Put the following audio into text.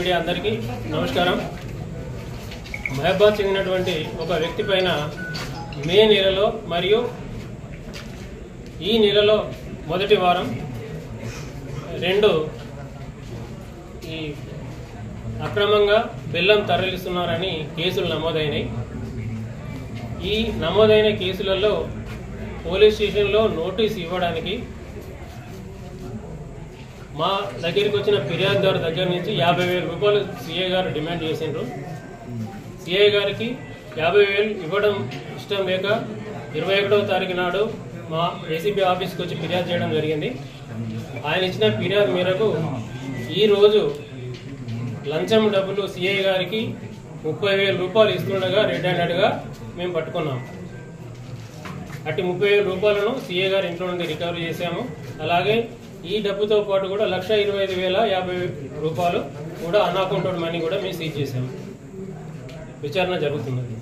Media అందరికీ నమస్కారం. మహబాద్ చెందినటువంటి ఒక వ్యక్తి పైన మే నెలలో మరియు ఈ నెలలో మొదటి వారం రెండు ఈ అక్రమంగా బెల్లం తరలిస్తున్నారని కేసులు నమోదైనాయి. ఈ నమోదైన కేసులలో పోలీస్ స్టేషన్లో నోటీస్ ఇవ్వడానికి మా దగ్గరికి వచ్చిన ఫిర్యాదుదారు దగ్గర నుంచి 50,000 రూపాయలు సిఐ గారు డిమాండ్ చేసిండ్రు. సిఐ గారికి 50,000 ఇవ్వడం ఇష్టం లేక 21వ తారీఖు నాడు మా ఏసీబీ ఆఫీస్కి వచ్చి ఫిర్యాదు చేయడం జరిగింది. ఆయన ఇచ్చిన ఫిర్యాదు మేరకు ఈరోజు లంచం డబ్బులు సిఐ గారికి 30,000 రూపాయలు ఇస్తుండగా రెడ్ హ్యాండెడ్గా మేము పట్టుకున్నాం. అట్టి 30,000 రూపాయలను సిఐ గారి ఇంట్లో నుండి రికవరీ చేశాము. అలాగే ఈ డబ్బుతో పాటు కూడా 1,25,050 రూపాయలు కూడా అన్అకౌంటెడ్ మనీ కూడా మేము సీజ్ చేశాము. విచారణ జరుగుతున్నది.